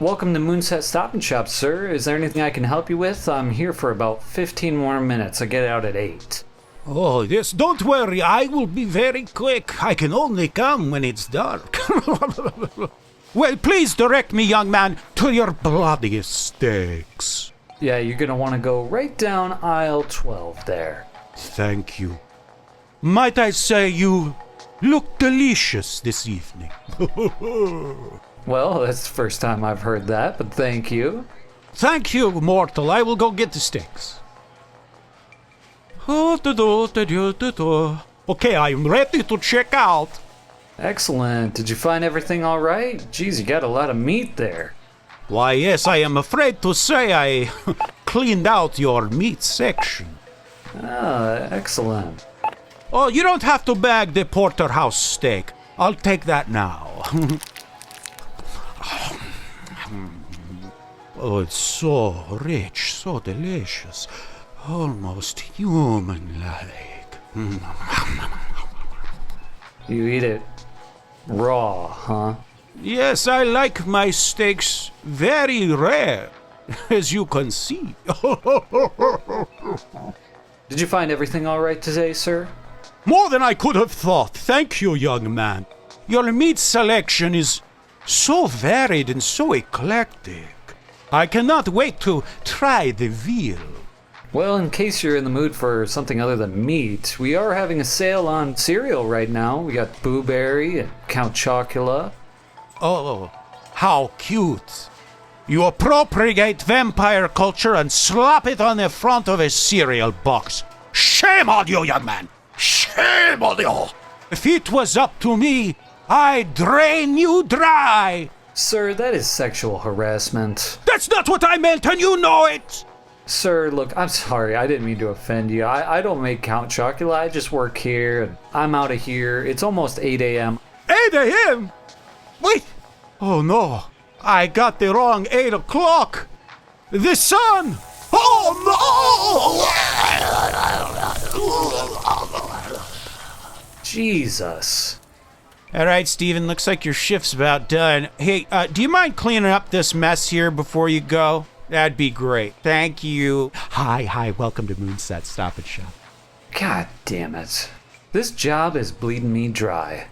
Welcome to Moonset Stop and Shop, sir. Is there anything I can help you with? I'm here for about 15 more minutes. I get out at 8. Oh, yes, don't worry. I will be very quick. I can only come when it's dark. Well, please direct me, young man, to your bloodiest steaks. Yeah, you're gonna want to go right down aisle 12 there. Thank you. Might I say you look delicious this evening? Well, that's the first time I've heard that, but thank you. Thank you, mortal. I will go get the steaks. Okay, I am ready to check out. Excellent. Did you find everything all right? Geez, you got a lot of meat there. Why, yes, I am afraid to say I cleaned out your meat section. Ah, excellent. Oh, you don't have to bag the porterhouse steak. I'll take that now. Oh, it's so rich, so delicious, almost human-like. You eat it raw, huh? Yes, I like my steaks very rare, as you can see. Did you find everything all right today, sir? More than I could have thought. Thank you, young man. Your meat selection is so varied and so eclectic. I cannot wait to try the veal. Well, in case you're in the mood for something other than meat, we are having a sale on cereal right now. We got Boo Berry and Count Chocula. Oh, how cute. You appropriate vampire culture and slap it on the front of a cereal box. Shame on you, young man. Shame on you. If it was up to me, I'd drain you dry. Sir, that is sexual harassment. That's not what I meant, and you know it. Sir, look, I'm sorry. I didn't mean to offend you. I don't make Count Chocula. I just work here, and I'm out of here. It's almost 8 a.m. 8 a.m.? Wait. Oh, no. I got the wrong 8 o'clock. The sun. Oh, no! Jesus. All right, Steven, looks like your shift's about done. Hey, do you mind cleaning up this mess here before you go? That'd be great. Thank you. Hi, welcome to Moonset Stop and Shop. God damn it. This job is bleeding me dry.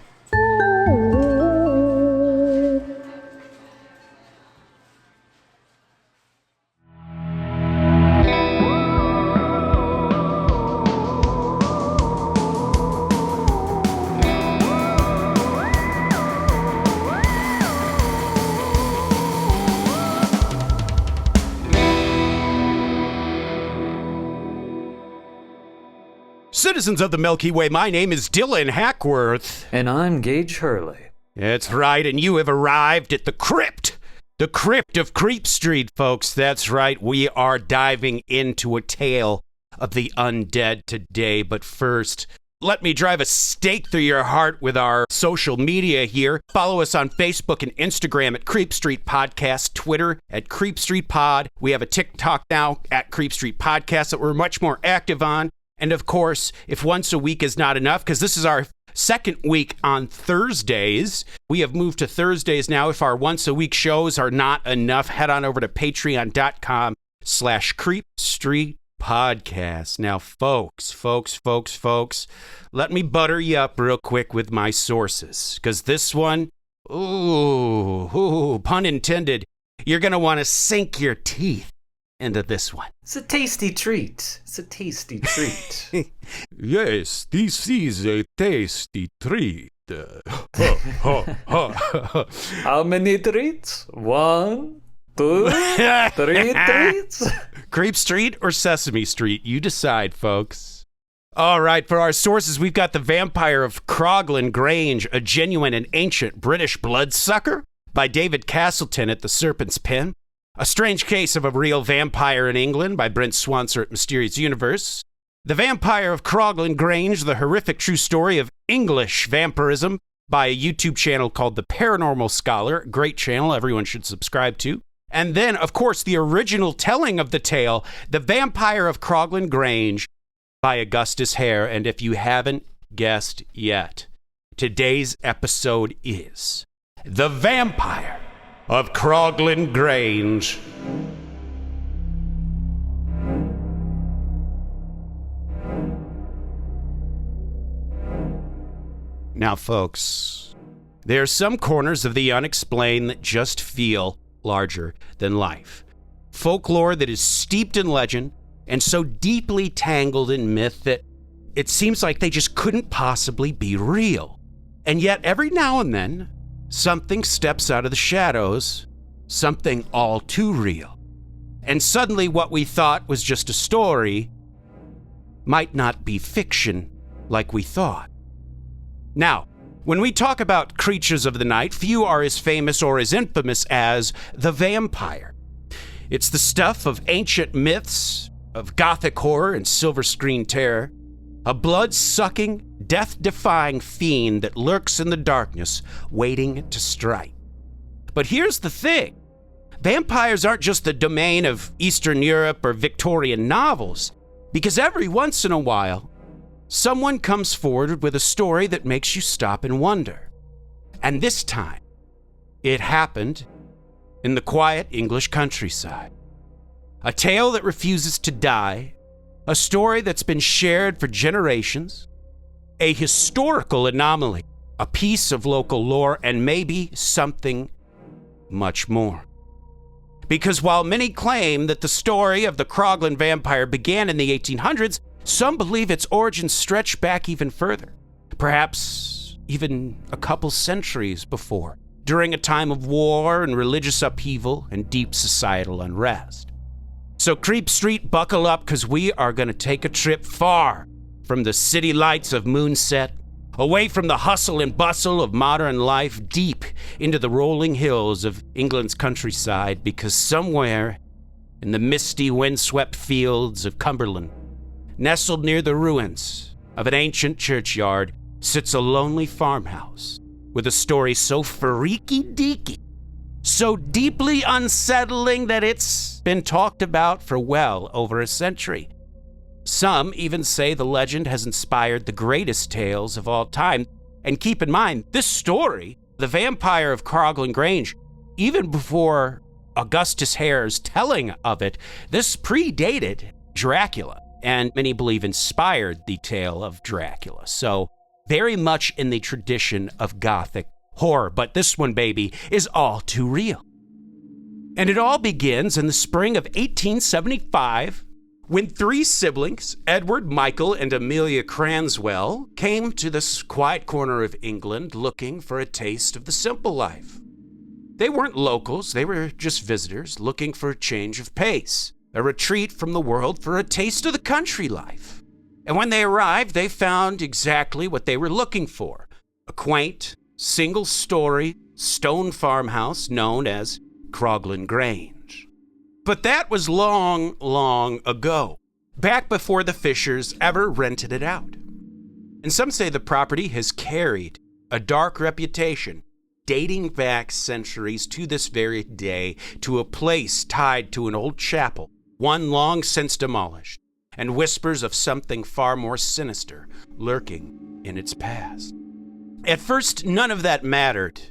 Citizens of the Milky Way, my name is Dylan Hackworth. And I'm Gage Hurley. That's right, and you have arrived at the crypt. The crypt of Creep Street, folks. That's right, we are diving into a tale of the undead today. But first, let me drive a stake through your heart with our social media here. Follow us on Facebook and Instagram at Creep Street Podcast, Twitter at Creep Street Pod. We have a TikTok now at Creep Street Podcast that we're much more active on. And of course, if once a week is not enough, because this is our second week on Thursdays, we have moved to Thursdays now. If our once a week shows are not enough, head on over to patreon.com/Creep Street Podcast. Now, folks, let me butter you up real quick with my sources, because this one, ooh, pun intended, you're going to want to sink your teeth into this one. It's a tasty treat. Yes, this is a tasty treat. How many treats? 1, 2, 3 treats? Creep Street or Sesame Street? You decide, folks. All right, for our sources, we've got The Vampire of Croglin Grange, a genuine and ancient British bloodsucker by David Castleton at The Serpent's Pen. A Strange Case of a Real Vampire in England by Brent Swanser at Mysterious Universe. The Vampire of Croglin Grange, the horrific true story of English vampirism by a YouTube channel called The Paranormal Scholar. Great channel, everyone should subscribe to. And then, of course, the original telling of the tale, The Vampire of Croglin Grange by Augustus Hare. And if you haven't guessed yet, today's episode is The Vampire of Croglin Grange. Now, folks, there are some corners of the unexplained that just feel larger than life. Folklore that is steeped in legend and so deeply tangled in myth that it seems like they just couldn't possibly be real. And yet, every now and then, something steps out of the shadows, something all too real. And suddenly what we thought was just a story might not be fiction like we thought. Now, when we talk about creatures of the night, few are as famous or as infamous as the vampire. It's the stuff of ancient myths, of Gothic horror and silver screen terror, a blood-sucking, death-defying fiend that lurks in the darkness, waiting to strike. But here's the thing. Vampires aren't just the domain of Eastern Europe or Victorian novels, because every once in a while, someone comes forward with a story that makes you stop and wonder. And this time, it happened in the quiet English countryside. A tale that refuses to die, a story that's been shared for generations, a historical anomaly, a piece of local lore, and maybe something much more. Because while many claim that the story of the Croglin vampire began in the 1800s, some believe its origins stretch back even further, perhaps even a couple centuries before, during a time of war and religious upheaval and deep societal unrest. So Creep Street, buckle up, because we are going to take a trip far from the city lights of moonset, away from the hustle and bustle of modern life, deep into the rolling hills of England's countryside, because somewhere in the misty, windswept fields of Cumberland, nestled near the ruins of an ancient churchyard, sits a lonely farmhouse with a story so freaky-deaky, so deeply unsettling that it's been talked about for well over a century. Some even say the legend has inspired the greatest tales of all time. And keep in mind, this story, the Vampire of Croglin Grange, even before Augustus Hare's telling of it, this predated Dracula, and many believe inspired the tale of Dracula. So very much in the tradition of Gothic horror, but this one, baby, is all too real. And it all begins in the spring of 1875, when three siblings, Edward, Michael, and Amelia Cranswell, came to this quiet corner of England looking for a taste of the simple life. They weren't locals, they were just visitors looking for a change of pace, a retreat from the world for a taste of the country life. And when they arrived, they found exactly what they were looking for, a quaint, single-story stone farmhouse known as Croglin Grange. But that was long, long ago, back before the Fishers ever rented it out. And some say the property has carried a dark reputation dating back centuries to this very day, to a place tied to an old chapel, one long since demolished, and whispers of something far more sinister lurking in its past. At first, none of that mattered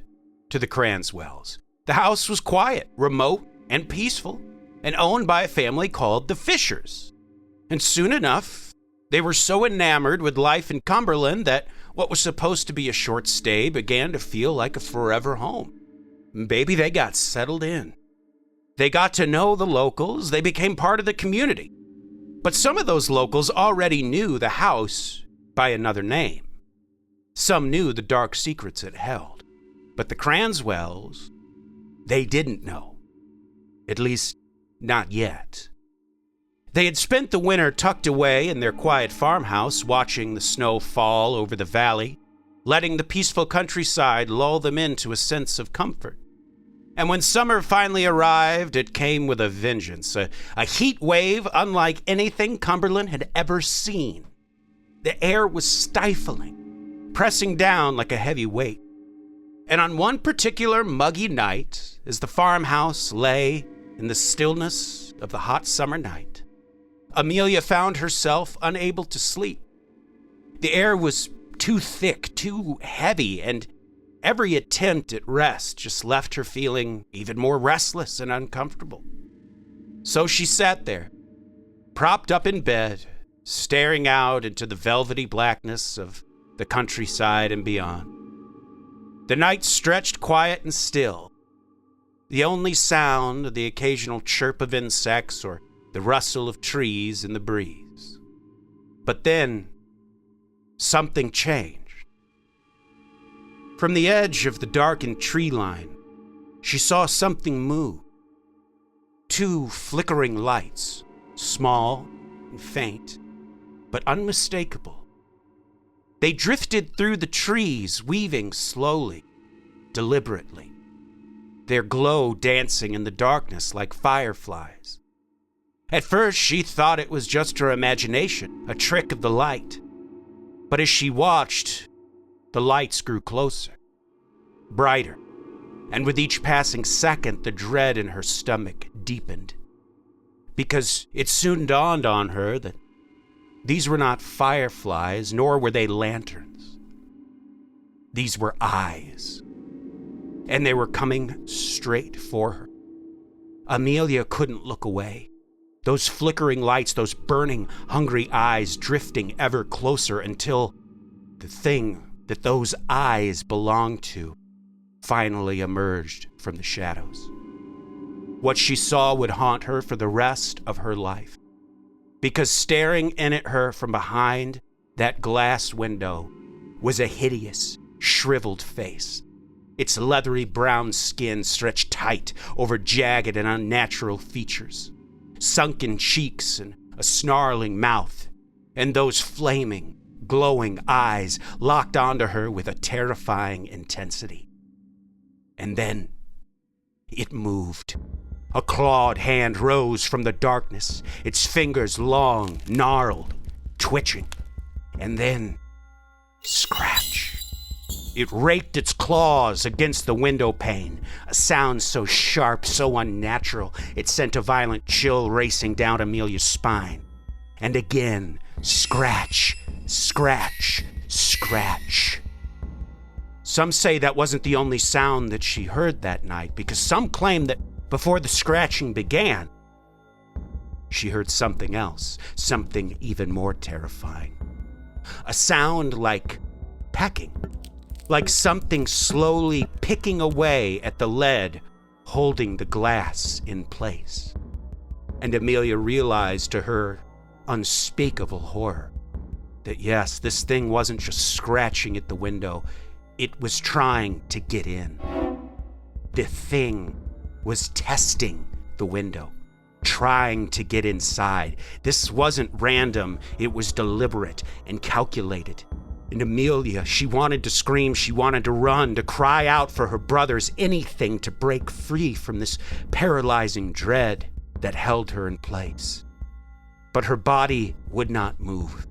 to the Cranswells. The house was quiet, remote, and peaceful, and owned by a family called the Fishers. And soon enough, they were so enamored with life in Cumberland that what was supposed to be a short stay began to feel like a forever home. Baby, they got settled in. They got to know the locals. They became part of the community. But some of those locals already knew the house by another name. Some knew the dark secrets it held. But the Cranswells, they didn't know. At least, not yet. They had spent the winter tucked away in their quiet farmhouse, watching the snow fall over the valley, letting the peaceful countryside lull them into a sense of comfort. And when summer finally arrived, it came with a vengeance, a heat wave unlike anything Cumberland had ever seen. The air was stifling, pressing down like a heavy weight. And on one particular muggy night, as the farmhouse lay in the stillness of the hot summer night, Amelia found herself unable to sleep. The air was too thick, too heavy, and every attempt at rest just left her feeling even more restless and uncomfortable. So she sat there, propped up in bed, staring out into the velvety blackness of the countryside and beyond. The night stretched quiet and still. The only sound, the occasional chirp of insects or the rustle of trees in the breeze. But then, something changed. From the edge of the darkened tree line, she saw something move. 2 flickering lights, small and faint, but unmistakable. They drifted through the trees, weaving slowly, deliberately, their glow dancing in the darkness like fireflies. At first, she thought it was just her imagination, a trick of the light. But as she watched, the lights grew closer, brighter, and with each passing second, the dread in her stomach deepened. Because it soon dawned on her that these were not fireflies, nor were they lanterns. These were eyes, and they were coming straight for her. Amelia couldn't look away. Those flickering lights, those burning, hungry eyes drifting ever closer until the thing that those eyes belonged to finally emerged from the shadows. What she saw would haunt her for the rest of her life, because staring in at her from behind that glass window was a hideous, shriveled face, its leathery brown skin stretched tight over jagged and unnatural features, sunken cheeks and a snarling mouth, and those flaming, glowing eyes locked onto her with a terrifying intensity. And then it moved. A clawed hand rose from the darkness, its fingers long, gnarled, twitching, and then scratch. It raked its claws against the window pane, a sound so sharp, so unnatural, it sent a violent chill racing down Amelia's spine. And again, scratch, scratch, scratch. Some say that wasn't the only sound that she heard that night, because some claim that before the scratching began, she heard something else, something even more terrifying. A sound like pecking, like something slowly picking away at the lead, holding the glass in place. And Amelia realized to her unspeakable horror that yes, this thing wasn't just scratching at the window, it was trying to get in. The thing was testing the window, trying to get inside. This wasn't random, it was deliberate and calculated. And Amelia, she wanted to scream, she wanted to run, to cry out for her brothers, anything to break free from this paralyzing dread that held her in place. But her body would not move.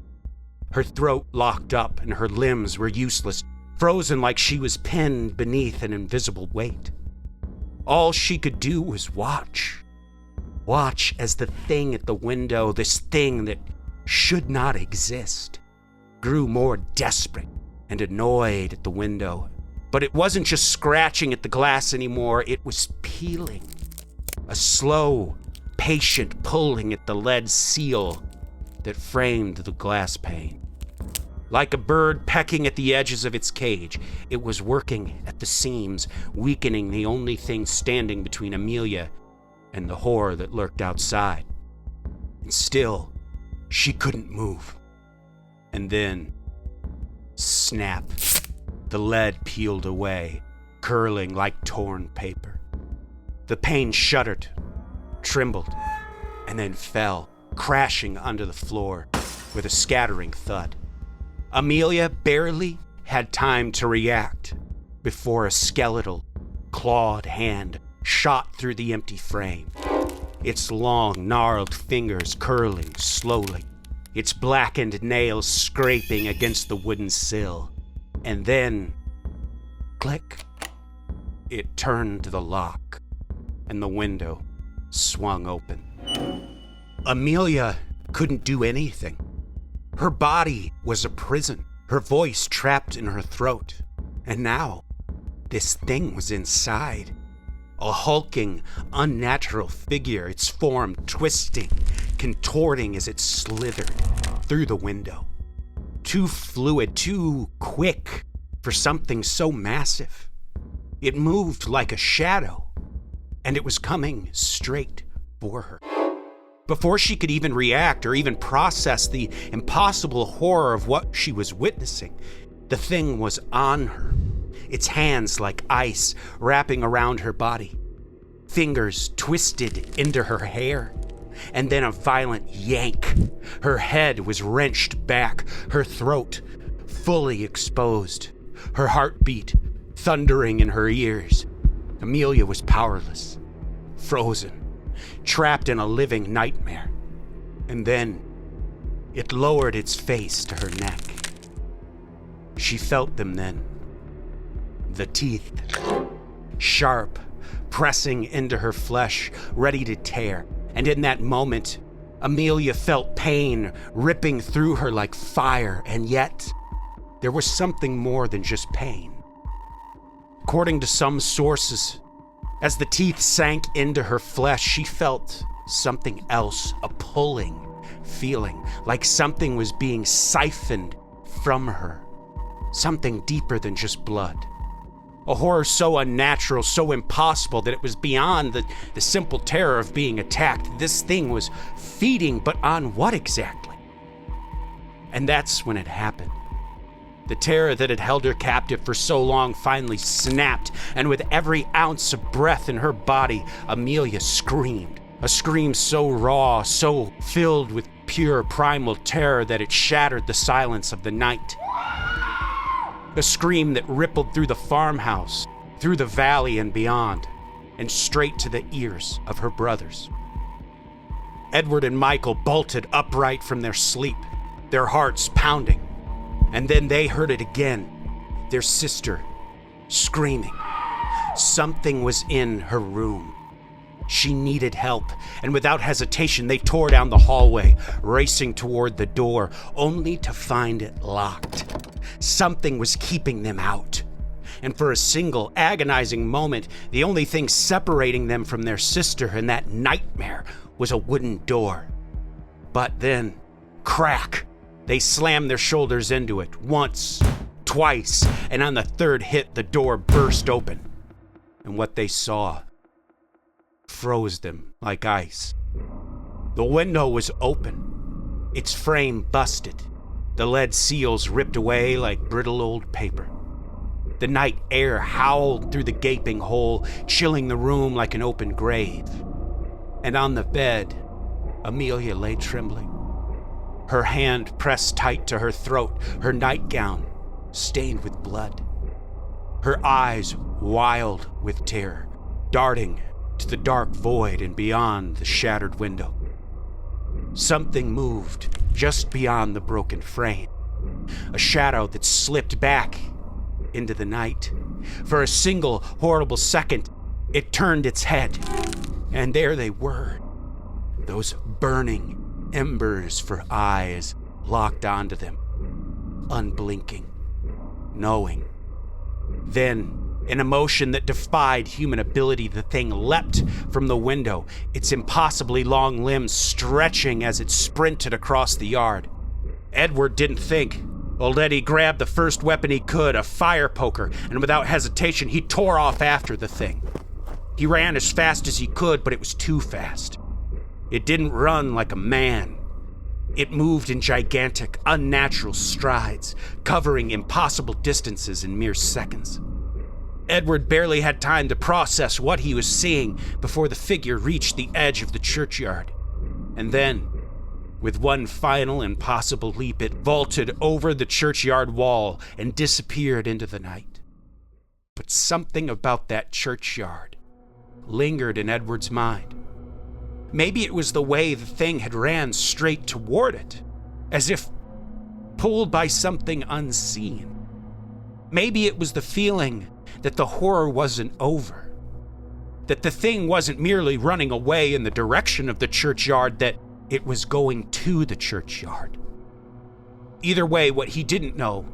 Her throat locked up and her limbs were useless, frozen like she was pinned beneath an invisible weight. All she could do was watch. Watch as the thing at the window, this thing that should not exist, grew more desperate and annoyed at the window. But it wasn't just scratching at the glass anymore, it was peeling. A slow, patient pulling at the lead seal that framed the glass pane. Like a bird pecking at the edges of its cage, it was working at the seams, weakening the only thing standing between Amelia and the horror that lurked outside. And still, she couldn't move. And then, snap, the lead peeled away, curling like torn paper. The pane shuddered, trembled, and then fell, crashing under the floor with a scattering thud. Amelia barely had time to react before a skeletal, clawed hand shot through the empty frame, its long, gnarled fingers curling slowly, its blackened nails scraping against the wooden sill. And then, click, it turned the lock, and the window swung open. Amelia couldn't do anything. Her body was a prison, her voice trapped in her throat. And now, this thing was inside. A hulking, unnatural figure, its form twisting, contorting as it slithered through the window. Too fluid, too quick for something so massive. It moved like a shadow, and it was coming straight for her. Before she could even react or even process the impossible horror of what she was witnessing, the thing was on her, its hands like ice wrapping around her body, fingers twisted into her hair, and then a violent yank. Her head was wrenched back, her throat fully exposed, her heartbeat thundering in her ears. Amelia was powerless, frozen, trapped in a living nightmare. And then it lowered its face to her neck. She felt them then. The teeth, sharp, pressing into her flesh, ready to tear. And in that moment, Amelia felt pain ripping through her like fire, and yet there was something more than just pain. According to some sources, as the teeth sank into her flesh, she felt something else, a pulling feeling, like something was being siphoned from her, something deeper than just blood. A horror so unnatural, so impossible that it was beyond the simple terror of being attacked. This thing was feeding, but on what exactly? And that's when it happened. The terror that had held her captive for so long finally snapped, and with every ounce of breath in her body, Amelia screamed. A scream so raw, so filled with pure primal terror that it shattered the silence of the night. A scream that rippled through the farmhouse, through the valley and beyond, and straight to the ears of her brothers. Edward and Michael bolted upright from their sleep, their hearts pounding. And then they heard it again, their sister screaming. Something was in her room. She needed help, and without hesitation, they tore down the hallway, racing toward the door, only to find it locked. Something was keeping them out. And for a single agonizing moment, the only thing separating them from their sister in that nightmare was a wooden door. But then, crack! They slammed their shoulders into it once, twice, and on the third hit, the door burst open. And what they saw froze them like ice. The window was open, its frame busted, the lead seals ripped away like brittle old paper. The night air howled through the gaping hole, chilling the room like an open grave. And on the bed, Amelia lay trembling, her hand pressed tight to her throat, her nightgown stained with blood, her eyes wild with terror, darting to the dark void and beyond the shattered window. Something moved just beyond the broken frame, a shadow that slipped back into the night. For a single horrible second, it turned its head, and there they were, those burning embers for eyes locked onto them, unblinking, knowing. Then, in a motion that defied human ability, the thing leapt from the window, its impossibly long limbs stretching as it sprinted across the yard. Edward didn't think. Old Eddie grabbed the first weapon he could, a fire poker, and without hesitation, he tore off after the thing. He ran as fast as he could, but it was too fast. It didn't run like a man. It moved in gigantic, unnatural strides, covering impossible distances in mere seconds. Edward barely had time to process what he was seeing before the figure reached the edge of the churchyard. And then, with one final impossible leap, it vaulted over the churchyard wall and disappeared into the night. But something about that churchyard lingered in Edward's mind. Maybe it was the way the thing had ran straight toward it, as if pulled by something unseen. Maybe it was the feeling that the horror wasn't over, that the thing wasn't merely running away in the direction of the churchyard, that it was going to the churchyard. Either way, what he didn't know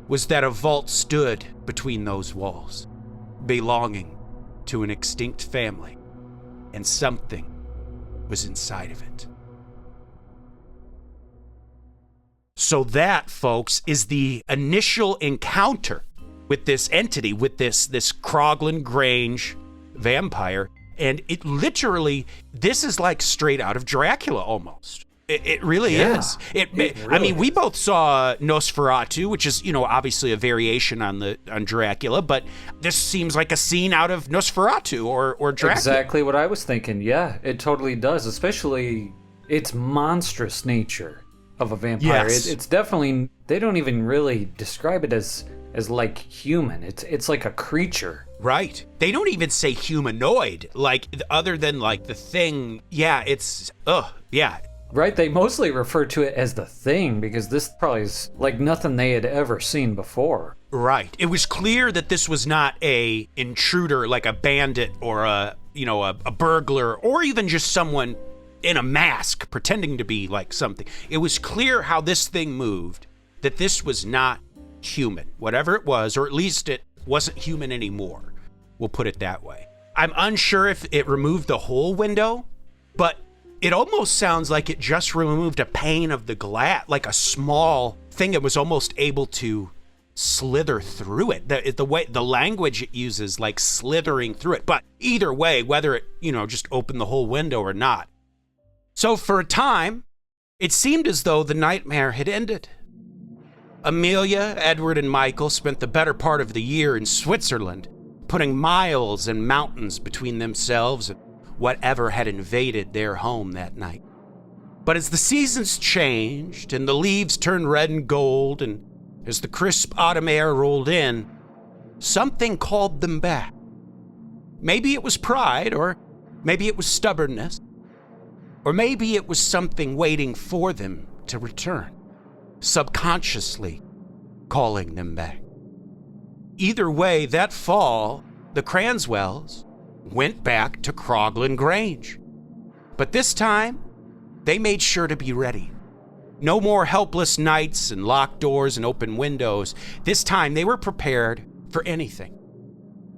was that a vault stood between those walls, belonging to an extinct family, and something was inside of it. So that, folks, is the initial encounter with this entity, with this Croglin Grange vampire. And it literally, this is like straight out of Dracula almost. It really is. I mean, we both saw Nosferatu, which is, obviously a variation on Dracula, but this seems like a scene out of Nosferatu or Dracula. Exactly what I was thinking. Yeah, it totally does, especially its monstrous nature of a vampire. Yes. It's definitely, they don't even really describe it as like human. It's like a creature. Right. They don't even say humanoid, like other than like the thing. Yeah, it's yeah. Right, they mostly refer to it as the Thing because this probably is like nothing they had ever seen before. Right. It was clear that this was not a intruder, like a bandit or a burglar, or even just someone in a mask pretending to be like something. It was clear how this thing moved, that this was not human, whatever it was, or at least it wasn't human anymore. We'll put it that way. I'm unsure if it removed the whole window, but it almost sounds like it just removed a pane of the glass, like a small thing that was almost able to slither through it. The language it uses, like slithering through it. But either way, whether it, just opened the whole window or not. So for a time, it seemed as though the nightmare had ended. Amelia, Edward, and Michael spent the better part of the year in Switzerland, putting miles and mountains between themselves and whatever had invaded their home that night. But as the seasons changed and the leaves turned red and gold, and as the crisp autumn air rolled in, something called them back. Maybe it was pride, or maybe it was stubbornness, or maybe it was something waiting for them to return, subconsciously calling them back. Either way, that fall, the Cranswells went back to Croglin Grange. But this time, they made sure to be ready. No more helpless nights and locked doors and open windows. This time, they were prepared for anything.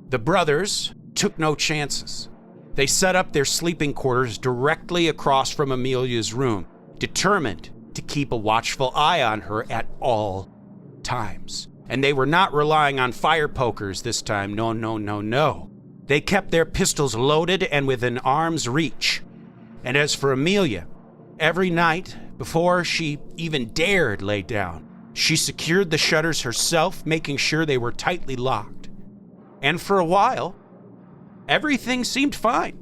The brothers took no chances. They set up their sleeping quarters directly across from Amelia's room, determined to keep a watchful eye on her at all times. And they were not relying on fire pokers this time. No. They kept their pistols loaded and within arm's reach. And as for Amelia, every night, before she even dared lay down, she secured the shutters herself, making sure they were tightly locked. And for a while, everything seemed fine.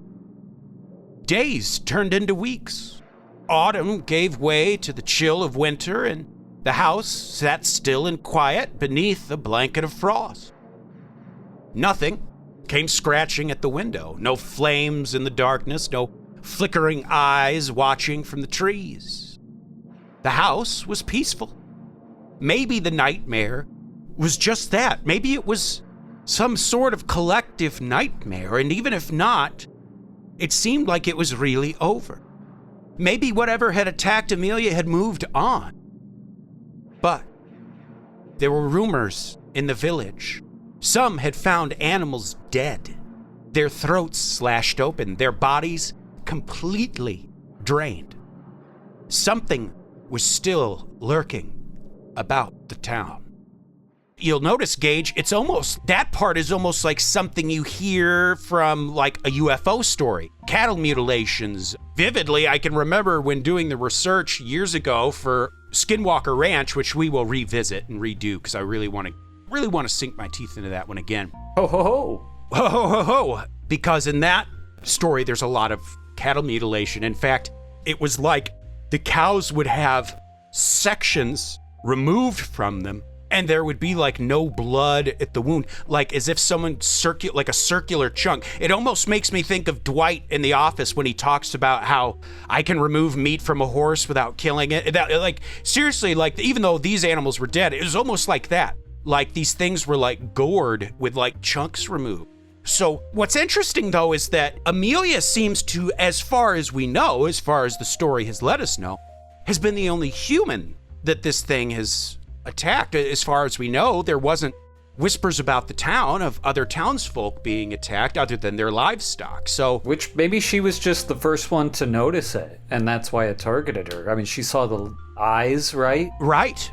Days turned into weeks. Autumn gave way to the chill of winter, and the house sat still and quiet beneath a blanket of frost. Nothing came scratching at the window. No flames in the darkness, no flickering eyes watching from the trees. The house was peaceful. Maybe the nightmare was just that. Maybe it was some sort of collective nightmare, and even if not, it seemed like it was really over. Maybe whatever had attacked Amelia had moved on. But there were rumors in the village. Some had found animals dead, their throats slashed open, their bodies completely drained. Something was still lurking about the town. You'll notice, Gage, that part is almost like something you hear from like a UFO story. Cattle mutilations. Vividly, I can remember when doing the research years ago for Skinwalker Ranch, which we will revisit and redo because I really want to sink my teeth into that one again. Ho ho ho. Ho ho ho ho. Because in that story, there's a lot of cattle mutilation. In fact, it was like the cows would have sections removed from them, and there would be like no blood at the wound, like as if someone like a circular chunk. It almost makes me think of Dwight in The Office when he talks about how I can remove meat from a horse without killing it. Like seriously, like even though these animals were dead, it was almost like that. Like these things were like gored with like chunks removed. So what's interesting though is that Amelia seems to, as far as we know, as far as the story has let us know, has been the only human that this thing has attacked. As far as we know, there wasn't whispers about the town of other townsfolk being attacked other than their livestock. So, which maybe she was just the first one to notice it, and that's why it targeted her. I mean, she saw the eyes, right? Right.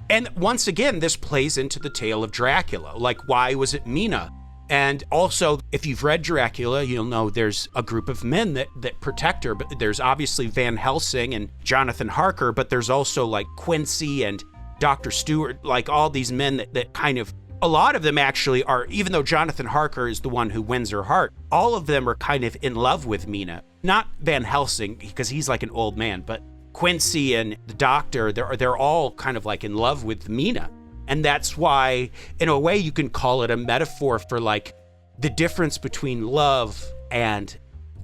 And once again, this plays into the tale of Dracula. Like, why was it Mina? And also, if you've read Dracula, you'll know there's a group of men that protect her. But there's obviously Van Helsing and Jonathan Harker, but there's also like Quincy and Dr. Stewart, like all these men that kind of, a lot of them actually are, even though Jonathan Harker is the one who wins her heart, all of them are kind of in love with Mina. Not Van Helsing, because he's like an old man, but Quincy and the doctor, they're all kind of like in love with Mina. And that's why, in a way, you can call it a metaphor for like the difference between love and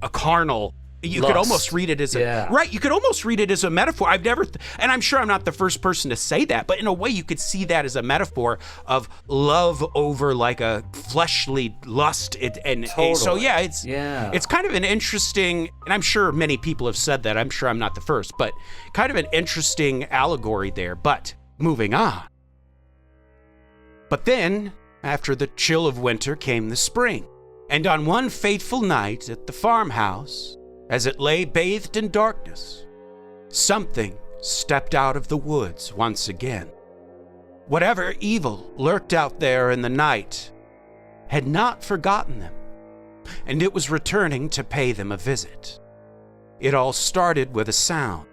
a carnal. You could almost read it as right. You could almost read it as a metaphor. I've never, and I'm sure I'm not the first person to say that, but in a way, you could see that as a metaphor of love over like a fleshly lust. So it's kind of an interesting, and I'm sure many people have said that. I'm sure I'm not the first, but kind of an interesting allegory there. But moving on. But then, after the chill of winter, came the spring, and on one fateful night at the farmhouse, as it lay bathed in darkness, something stepped out of the woods once again. Whatever evil lurked out there in the night had not forgotten them, and it was returning to pay them a visit. It all started with a sound,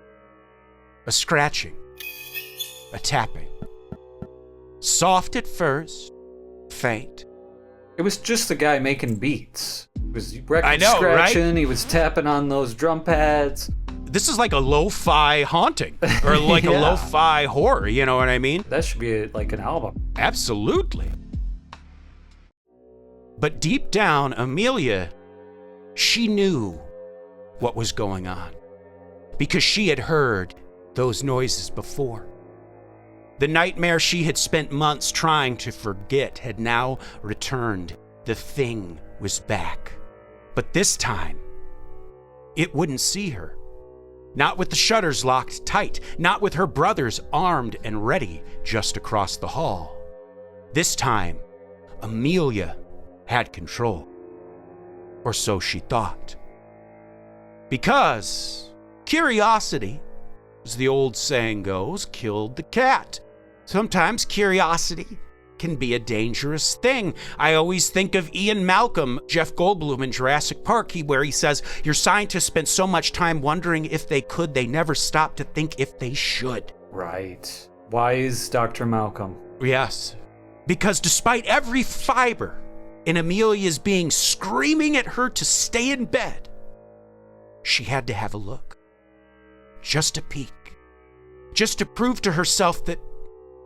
a scratching, a tapping. Soft at first, faint. It was just the guy making beats. It was record right? scratching, He was tapping on those drum pads. This is like a lo-fi haunting, or like a lo-fi horror, you know what I mean? That should be like an album. Absolutely. But deep down, Amelia, she knew what was going on, because she had heard those noises before. The nightmare she had spent months trying to forget had now returned. The thing was back. But this time, it wouldn't see her. Not with the shutters locked tight, not with her brothers armed and ready just across the hall. This time, Amelia had control. Or so she thought. Because curiosity, as the old saying goes, killed the cat. Sometimes curiosity can be a dangerous thing. I always think of Ian Malcolm, Jeff Goldblum in Jurassic Park, where he says, your scientists spent so much time wondering if they could, they never stopped to think if they should. Right. Wise Dr. Malcolm. Yes. Because despite every fiber in Amelia's being screaming at her to stay in bed, she had to have a look. Just a peek. Just to prove to herself that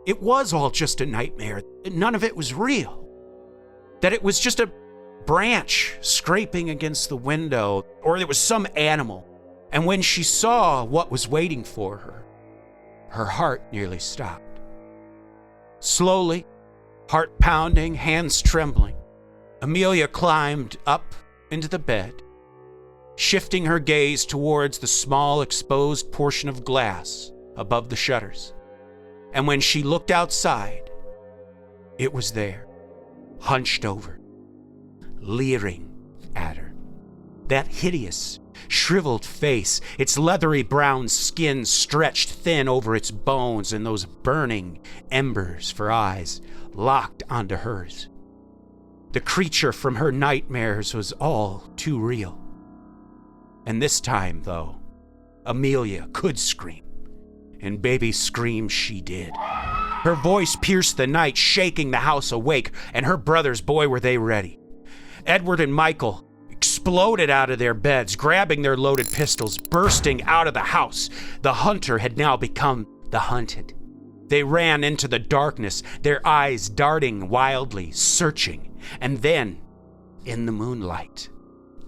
it was all just a nightmare. None of it was real. That it was just a branch scraping against the window, or there was some animal. And when she saw what was waiting for her, her heart nearly stopped. Slowly, heart pounding, hands trembling, Amelia climbed up into the bed, shifting her gaze towards the small exposed portion of glass above the shutters. And when she looked outside, it was there, hunched over, leering at her. That hideous, shriveled face, its leathery brown skin stretched thin over its bones, and those burning embers for eyes locked onto hers. The creature from her nightmares was all too real. And this time, though, Amelia could scream. And baby scream she did. Her voice pierced the night, shaking the house awake, and her brothers, boy, were they ready. Edward and Michael exploded out of their beds, grabbing their loaded pistols, bursting out of the house. The hunter had now become the hunted. They ran into the darkness, their eyes darting wildly, searching. And then, in the moonlight,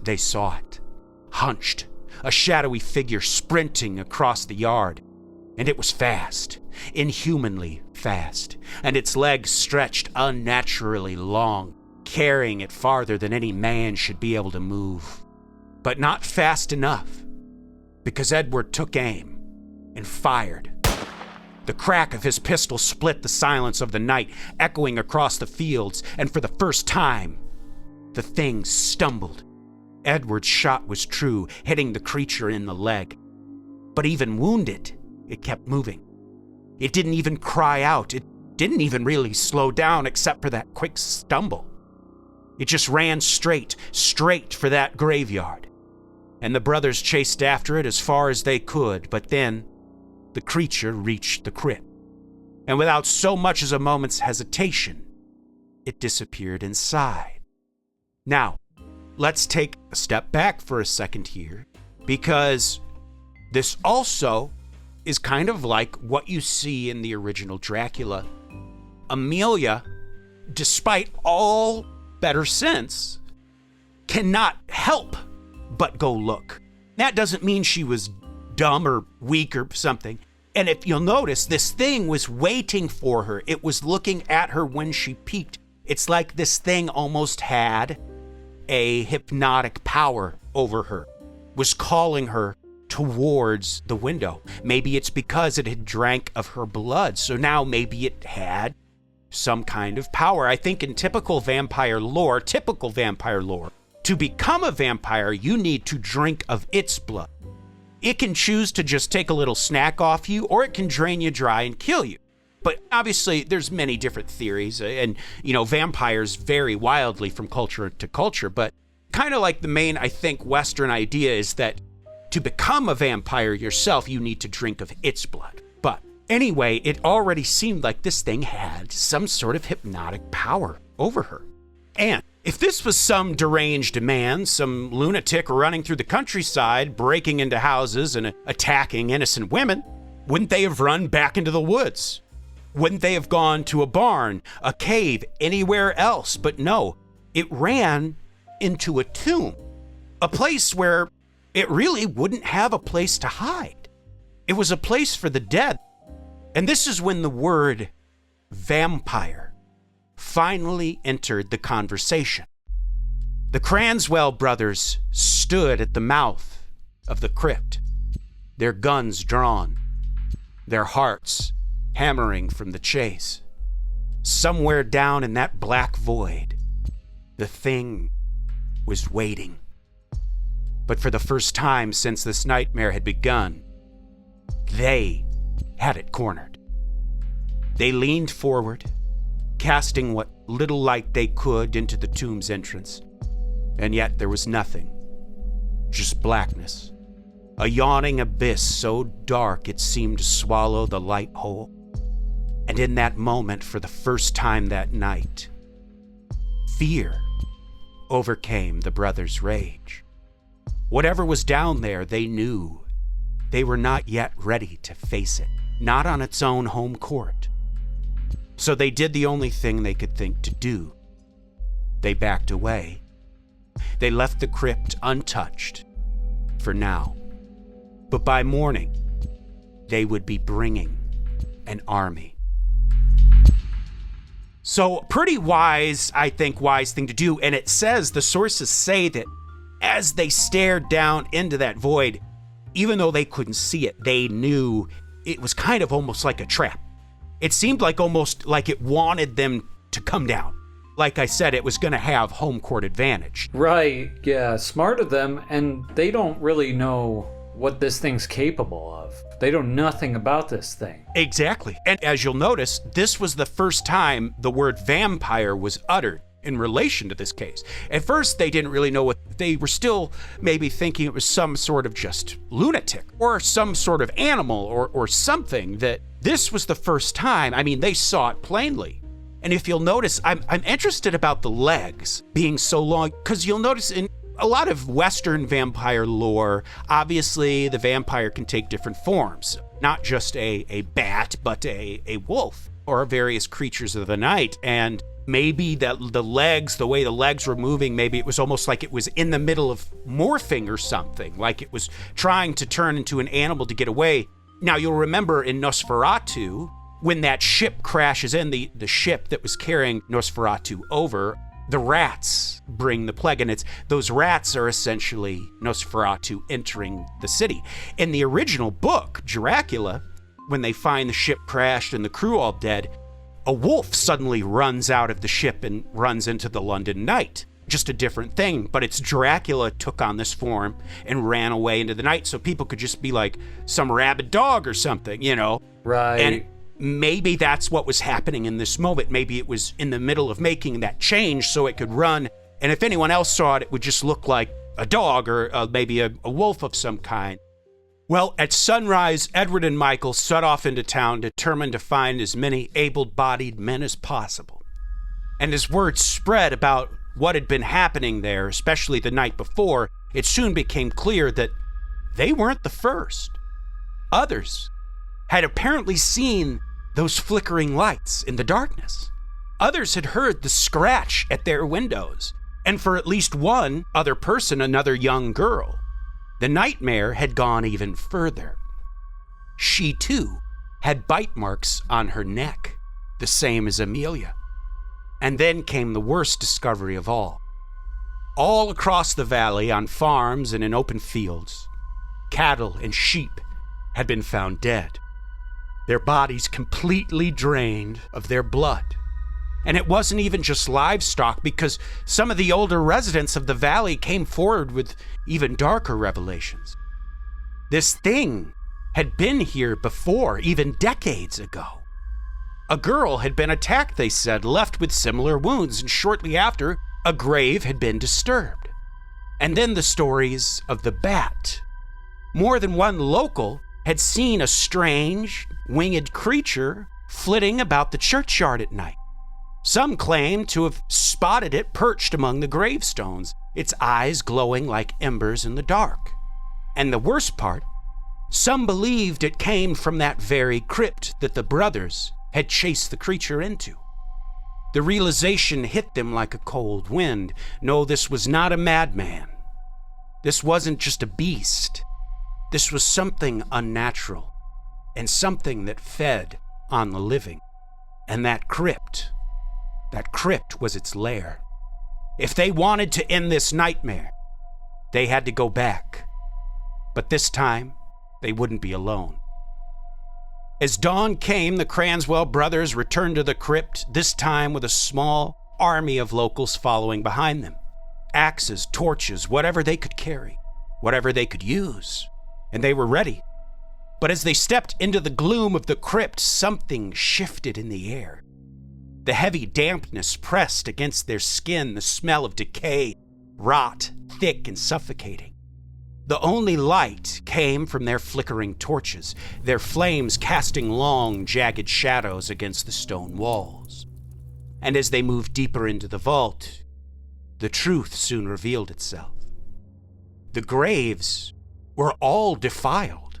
they saw it, hunched, a shadowy figure sprinting across the yard. And it was fast, inhumanly fast, and its legs stretched unnaturally long, carrying it farther than any man should be able to move. But not fast enough, because Edward took aim and fired. The crack of his pistol split the silence of the night, echoing across the fields, and for the first time, the thing stumbled. Edward's shot was true, hitting the creature in the leg. But even wounded, it kept moving. It didn't even cry out. It didn't even really slow down except for that quick stumble. It just ran straight for that graveyard. And the brothers chased after it as far as they could, but then the creature reached the crypt. And without so much as a moment's hesitation, it disappeared inside. Now, let's take a step back for a second here, because this also is kind of like what you see in the original Dracula. Amelia, despite all better sense, cannot help but go look. That doesn't mean she was dumb or weak or something. And if you'll notice, this thing was waiting for her. It was looking at her when she peeked. It's like this thing almost had a hypnotic power over her, was calling her towards the window. Maybe it's because it had drank of her blood, so now maybe it had some kind of power. I think in typical vampire lore, to become a vampire, you need to drink of its blood. It can choose to just take a little snack off you, or it can drain you dry and kill you. But obviously, there's many different theories, and, vampires vary wildly from culture to culture, but kind of like the main, I think, Western idea is that to become a vampire yourself, you need to drink of its blood. But anyway, it already seemed like this thing had some sort of hypnotic power over her. And if this was some deranged man, some lunatic running through the countryside, breaking into houses and attacking innocent women, wouldn't they have run back into the woods? Wouldn't they have gone to a barn, a cave, anywhere else? But no, it ran into a tomb, a place where it really wouldn't have a place to hide. It was a place for the dead. And this is when the word vampire finally entered the conversation. The Cranswell brothers stood at the mouth of the crypt, their guns drawn, their hearts hammering from the chase. Somewhere down in that black void, the thing was waiting. But for the first time since this nightmare had begun, they had it cornered. They leaned forward, casting what little light they could into the tomb's entrance, and yet there was nothing, just blackness, a yawning abyss so dark it seemed to swallow the light whole. And in that moment, for the first time that night, fear overcame the brothers' rage. Whatever was down there, they knew they were not yet ready to face it, not on its own home court. So they did the only thing they could think to do. They backed away. They left the crypt untouched for now. But by morning, they would be bringing an army. So pretty wise, I think, wise thing to do. And it says, the sources say that as they stared down into that void, even though they couldn't see it, they knew it was kind of almost like a trap. It seemed like almost like it wanted them to come down. Like I said, it was going to have home court advantage. Right, yeah, smart of them, and they don't really know what this thing's capable of. They know nothing about this thing. Exactly. And as you'll notice, this was the first time the word vampire was uttered in relation to this case. At first, they didn't really know what, they were still maybe thinking it was some sort of just lunatic or some sort of animal or something. That this was the first time, I mean, they saw it plainly. And if you'll notice, I'm interested about the legs being so long, because you'll notice in a lot of Western vampire lore, obviously the vampire can take different forms, not just a bat, but a wolf or various creatures of the night. And maybe the legs, the way the legs were moving, maybe it was almost like it was in the middle of morphing or something, like it was trying to turn into an animal to get away. Now, you'll remember in Nosferatu, when that ship crashes in, the ship that was carrying Nosferatu over, the rats bring the plague, and those rats are essentially Nosferatu entering the city. In the original book, Dracula, when they find the ship crashed and the crew all dead, a wolf suddenly runs out of the ship and runs into the London night. Just a different thing, but it's Dracula took on this form and ran away into the night, so people could just be like some rabid dog or something, you know? Right. And maybe that's what was happening in this moment. Maybe it was in the middle of making that change so it could run, and if anyone else saw it, it would just look like a dog or maybe a wolf of some kind. Well, at sunrise, Edward and Michael set off into town, determined to find as many able-bodied men as possible. And as word spread about what had been happening there, especially the night before, it soon became clear that they weren't the first. Others had apparently seen those flickering lights in the darkness. Others had heard the scratch at their windows, and for at least one other person, another young girl, the nightmare had gone even further. She, too, had bite marks on her neck, the same as Amelia. And then came the worst discovery of all. All across the valley, on farms and in open fields, cattle and sheep had been found dead, their bodies completely drained of their blood. And it wasn't even just livestock, because some of the older residents of the valley came forward with even darker revelations. This thing had been here before, even decades ago. A girl had been attacked, they said, left with similar wounds, and shortly after, a grave had been disturbed. And then the stories of the bat. More than one local had seen a strange, winged creature flitting about the churchyard at night. Some claimed to have spotted it perched among the gravestones, its eyes glowing like embers in the dark. And the worst part, some believed it came from that very crypt that the brothers had chased the creature into. The realization hit them like a cold wind. No, this was not a madman. This wasn't just a beast. This was something unnatural, and something that fed on the living. And that crypt was its lair. If they wanted to end this nightmare, they had to go back. But this time, they wouldn't be alone. As dawn came, the Cranswell brothers returned to the crypt, this time with a small army of locals following behind them. Axes, torches, whatever they could carry, whatever they could use. And they were ready. But as they stepped into the gloom of the crypt, something shifted in the air. The heavy dampness pressed against their skin, the smell of decay, rot, thick and suffocating. The only light came from their flickering torches, their flames casting long, jagged shadows against the stone walls. And as they moved deeper into the vault, the truth soon revealed itself. The graves were all defiled,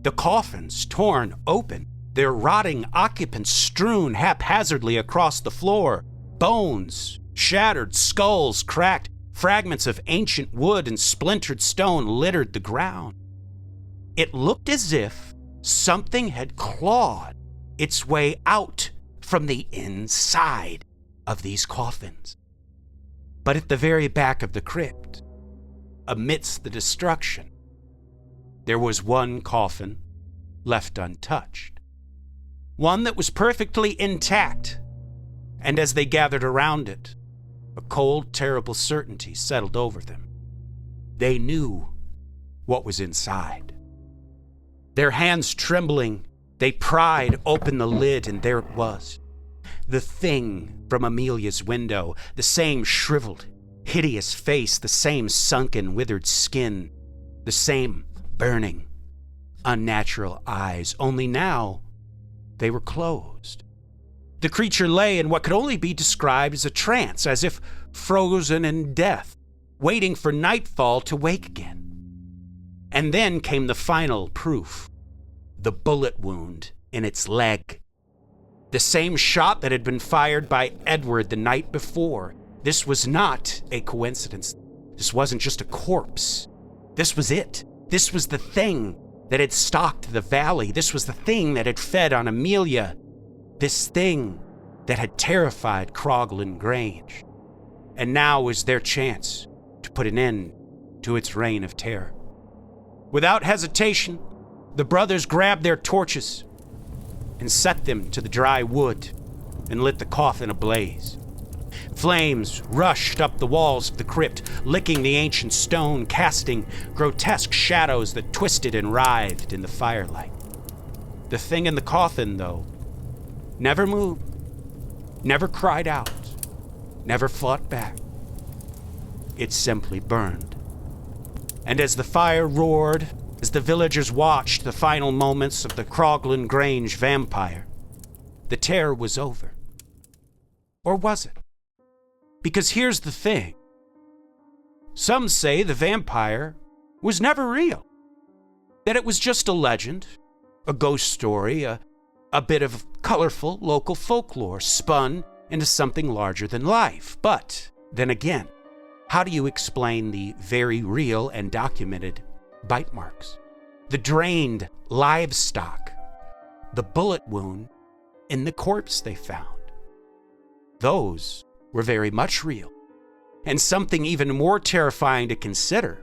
the coffins torn open, their rotting occupants strewn haphazardly across the floor, bones shattered, skulls cracked, fragments of ancient wood and splintered stone littered the ground. It looked as if something had clawed its way out from the inside of these coffins. But at the very back of the crypt, amidst the destruction, there was one coffin left untouched. One that was perfectly intact, and as they gathered around it, a cold, terrible certainty settled over them. They knew what was inside. Their hands trembling, they pried open the lid, and there it was. The thing from Amelia's window, the same shriveled, hideous face, the same sunken, withered skin, the same burning, unnatural eyes, only now they were closed. The creature lay in what could only be described as a trance, as if frozen in death, waiting for nightfall to wake again. And then came the final proof, the bullet wound in its leg. The same shot that had been fired by Edward the night before. This was not a coincidence. This wasn't just a corpse. This was it. This was the thing that had stalked the valley. This was the thing that had fed on Amelia. This thing that had terrified Croglin Grange. And now was their chance to put an end to its reign of terror. Without hesitation, The brothers grabbed their torches and set them to the dry wood and lit the coffin ablaze. Flames rushed up the walls of the crypt, licking the ancient stone, casting grotesque shadows that twisted and writhed in the firelight. The thing in the coffin, though, never moved, never cried out, never fought back. It simply burned. And as the fire roared, as the villagers watched the final moments of the Croglin Grange vampire, the terror was over. Or was it? Because here's the thing. Some say the vampire was never real. That it was just a legend, a ghost story, a bit of colorful local folklore spun into something larger than life. But then again, how do you explain the very real and documented bite marks, the drained livestock, the bullet wound in the corpse they found? Those were very much real, and something even more terrifying to consider.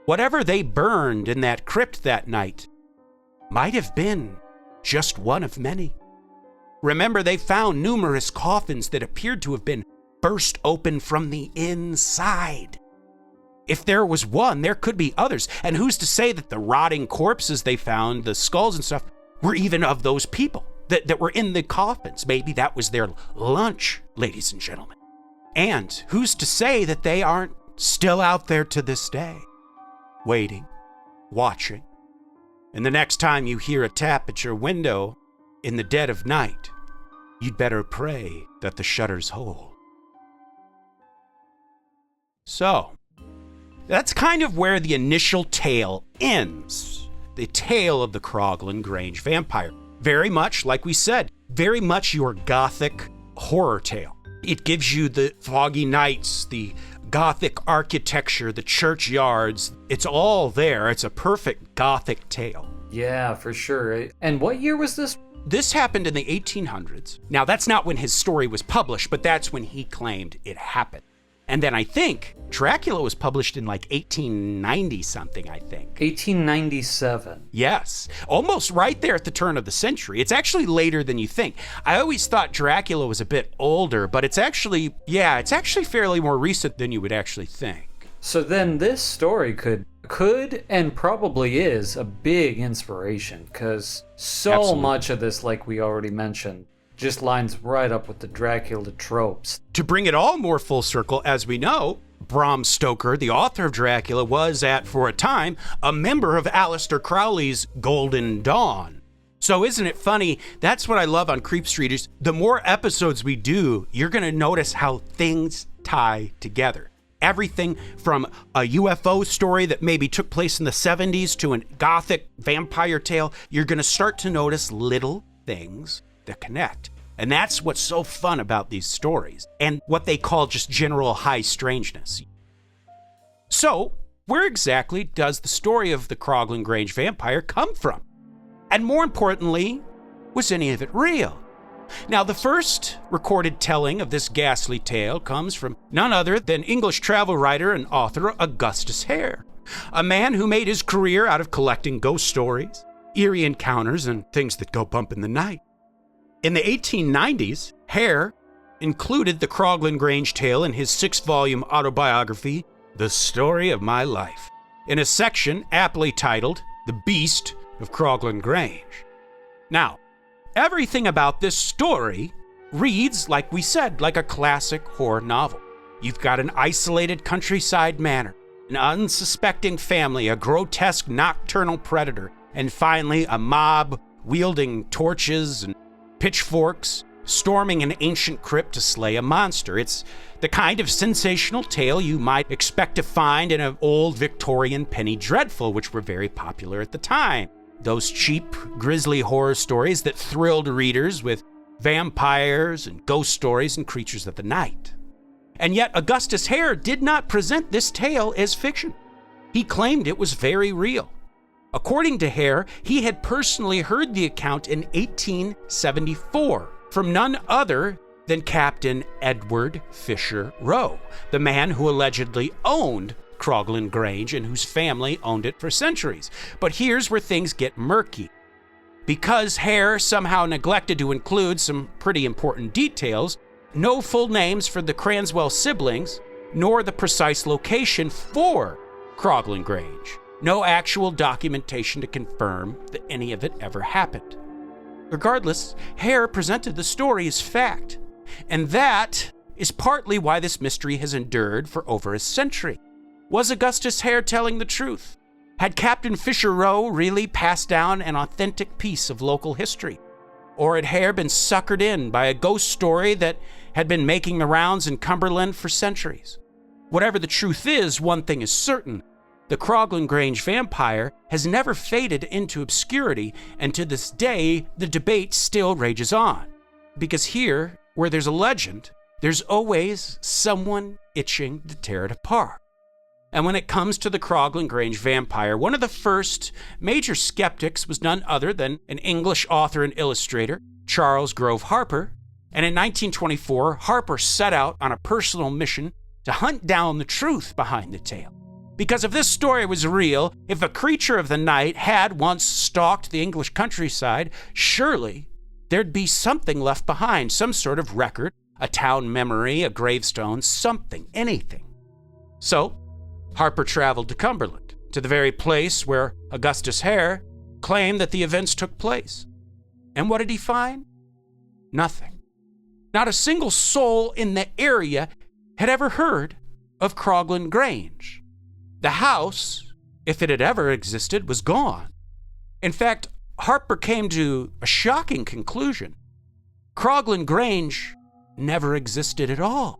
Whatever they burned in that crypt that night might have been just one of many. Remember, they found numerous coffins that appeared to have been burst open from the inside. If there was one, there could be others. And who's to say that the rotting corpses they found, the skulls and stuff, were even of those people that were in the coffins? Maybe that was their lunch, ladies and gentlemen. And who's to say that they aren't still out there to this day, waiting, watching. And the next time you hear a tap at your window in the dead of night, you'd better pray that the shutters hold. So, that's kind of where the initial tale ends. The tale of the Croglin Grange vampire. Very much, like we said, very much your Gothic horror tale. It gives you the foggy nights, the Gothic architecture, the churchyards. It's all there. It's a perfect Gothic tale. Yeah, for sure. And what year was this? This happened in the 1800s. Now, that's not when his story was published, but that's when he claimed it happened. And then I think Dracula was published in like 1890 something, I think. 1897. Yes, almost right there at the turn of the century. It's actually later than you think. I always thought Dracula was a bit older, but it's actually fairly more recent than you would actually think. So then this story could and probably is a big inspiration, because so Absolutely. much of this, like we already mentioned, just lines right up with the Dracula tropes. To bring it all more full circle, as we know, Bram Stoker, the author of Dracula, was for a time, a member of Aleister Crowley's Golden Dawn. So isn't it funny? That's what I love on Creep Street is the more episodes we do, you're going to notice how things tie together. Everything from a UFO story that maybe took place in the 70s to a Gothic vampire tale, you're going to start to notice little things that connect. And that's what's so fun about these stories and what they call just general high strangeness. So, where exactly does the story of the Croglin Grange vampire come from? And more importantly, was any of it real? Now, the first recorded telling of this ghastly tale comes from none other than English travel writer and author Augustus Hare, a man who made his career out of collecting ghost stories, eerie encounters, and things that go bump in the night. In the 1890s, Hare included the Croglin Grange tale in his 6-volume autobiography, The Story of My Life, in a section aptly titled The Beast of Croglin Grange. Now, everything about this story reads, like we said, like a classic horror novel. You've got an isolated countryside manor, an unsuspecting family, a grotesque nocturnal predator, and finally a mob wielding torches and pitchforks, storming an ancient crypt to slay a monster. It's the kind of sensational tale you might expect to find in an old Victorian penny dreadful, which were very popular at the time. Those cheap, grisly horror stories that thrilled readers with vampires and ghost stories and creatures of the night. And yet Augustus Hare did not present this tale as fiction. He claimed it was very real. According to Hare, he had personally heard the account in 1874 from none other than Captain Edward Fisher Roe, the man who allegedly owned Croglin Grange and whose family owned it for centuries. But here's where things get murky. Because Hare somehow neglected to include some pretty important details, no full names for the Cranswell siblings, nor the precise location for Croglin Grange. No actual documentation to confirm that any of it ever happened. Regardless, Hare presented the story as fact, and that is partly why this mystery has endured for over a century. Was Augustus Hare telling the truth? Had Captain Fisher Rowe really passed down an authentic piece of local history? Or had Hare been suckered in by a ghost story that had been making the rounds in Cumberland for centuries? Whatever the truth is, one thing is certain. The Croglin Grange vampire has never faded into obscurity, and to this day, the debate still rages on. Because here, where there's a legend, there's always someone itching to tear it apart. And when it comes to the Croglin Grange vampire, one of the first major skeptics was none other than an English author and illustrator, Charles Grove Harper. And in 1924, Harper set out on a personal mission to hunt down the truth behind the tale. Because if this story was real, if a creature of the night had once stalked the English countryside, surely there'd be something left behind, some sort of record, a town memory, a gravestone, something, anything. So, Harper traveled to Cumberland, to the very place where Augustus Hare claimed that the events took place. And what did he find? Nothing. Not a single soul in the area had ever heard of Croglin Grange. The house, if it had ever existed, was gone. In fact, Harper came to a shocking conclusion. Croglin Grange never existed at all.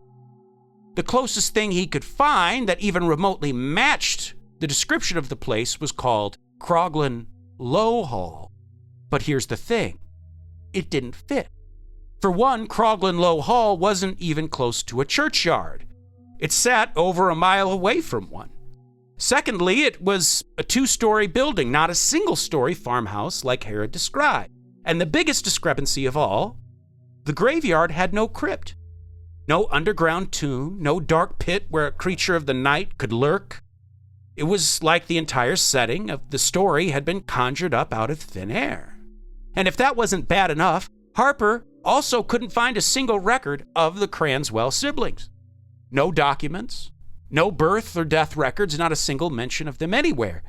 The closest thing he could find that even remotely matched the description of the place was called Croglin Low Hall. But here's the thing. It didn't fit. For one, Croglin Low Hall wasn't even close to a churchyard. It sat over a mile away from one. Secondly, it was a 2-story building, not a single-story farmhouse like Herod described. And the biggest discrepancy of all, the graveyard had no crypt. No underground tomb, no dark pit where a creature of the night could lurk. It was like the entire setting of the story had been conjured up out of thin air. And if that wasn't bad enough, Harper also couldn't find a single record of the Cranswell siblings. No documents, no birth or death records, not a single mention of them anywhere.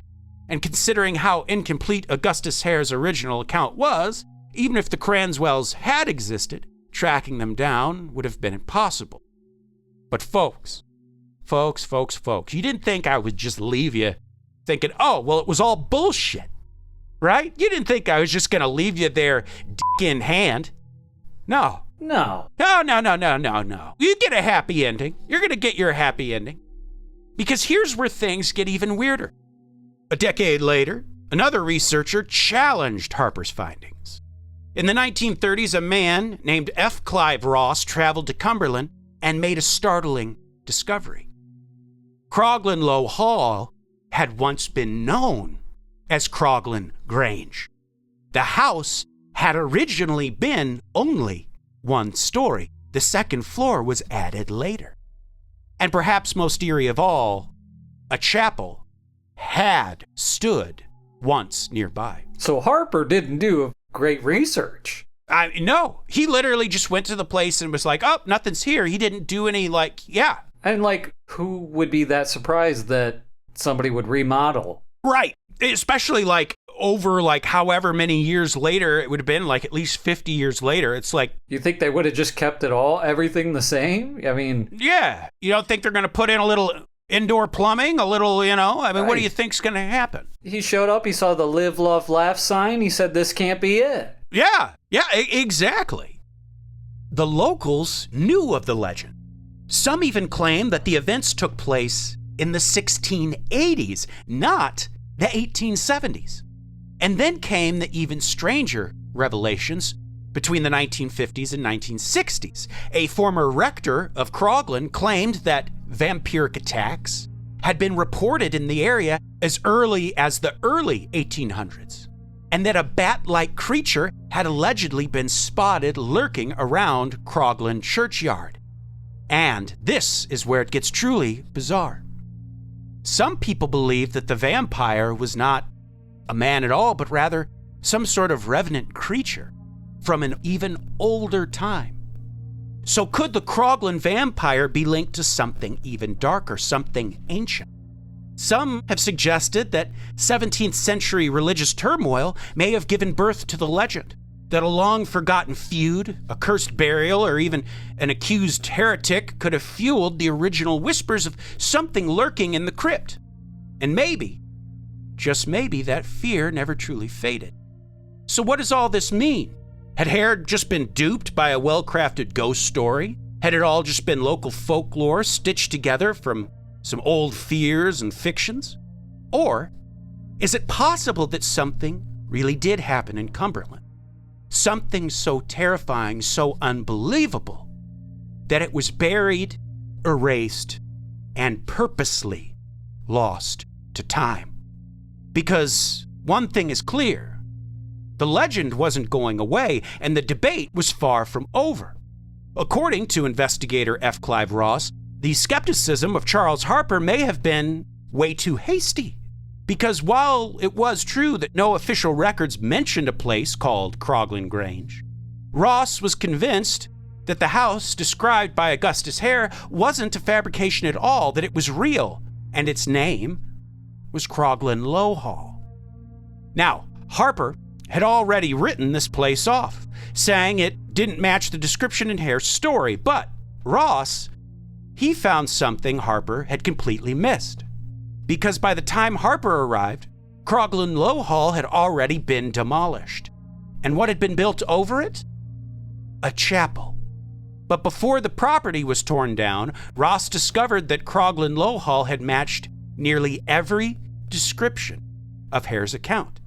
And considering how incomplete Augustus Hare's original account was, even if the Cranswells had existed, tracking them down would have been impossible. But folks, you didn't think I would just leave you thinking, oh, well, it was all bullshit, right? You didn't think I was just going to leave you there dick in hand. No. No. No. You get a happy ending. You're going to get your happy ending. Because here's where things get even weirder. A decade later, another researcher challenged Harper's findings. In the 1930s, a man named F. Clive Ross traveled to Cumberland and made a startling discovery. Croglin Low Hall had once been known as Croglin Grange. The house had originally been only one story. The second floor was added later. And perhaps most eerie of all, a chapel had stood once nearby. So Harper didn't do great research. No, he literally just went to the place and was like, oh, nothing's here. He didn't do any, And who would be that surprised that somebody would remodel? Right. Especially over however many years later, it would have been at least 50 years later. It's you think they would have just kept it all, everything the same? I mean, yeah. You don't think they're going to put in a little indoor plumbing, a little, Right. What do you think's going to happen? He showed up, he saw the live, love, laugh sign. He said, this can't be it. Yeah, exactly. The locals knew of the legend. Some even claim that the events took place in the 1680s, not the 1870s. And then came the even stranger revelations between the 1950s and 1960s. A former rector of Croglin claimed that vampiric attacks had been reported in the area as early as the early 1800s, and that a bat-like creature had allegedly been spotted lurking around Croglin churchyard. And this is where it gets truly bizarre. Some people believe that the vampire was not a man at all, but rather some sort of revenant creature from an even older time. So could the Croglin vampire be linked to something even darker, something ancient? Some have suggested that 17th century religious turmoil may have given birth to the legend, that a long-forgotten feud, a cursed burial, or even an accused heretic could have fueled the original whispers of something lurking in the crypt. And maybe, just maybe, that fear never truly faded. So what does all this mean? Had Hare just been duped by a well-crafted ghost story? Had it all just been local folklore stitched together from some old fears and fictions? Or is it possible that something really did happen in Cumberland? Something so terrifying, so unbelievable, that it was buried, erased, and purposely lost to time. Because one thing is clear, the legend wasn't going away, and the debate was far from over. According to investigator F. Clive Ross, the skepticism of Charles Harper may have been way too hasty. Because while it was true that no official records mentioned a place called Croglin Grange, Ross was convinced that the house described by Augustus Hare wasn't a fabrication at all, that it was real, and its name was Croglin Low Hall. Now, Harper had already written this place off, saying it didn't match the description in Hare's story, but Ross, he found something Harper had completely missed. Because by the time Harper arrived, Croglin Low Hall had already been demolished. And what had been built over it? A chapel. But before the property was torn down, Ross discovered that Croglin Low Hall had matched nearly every description of Hare's account.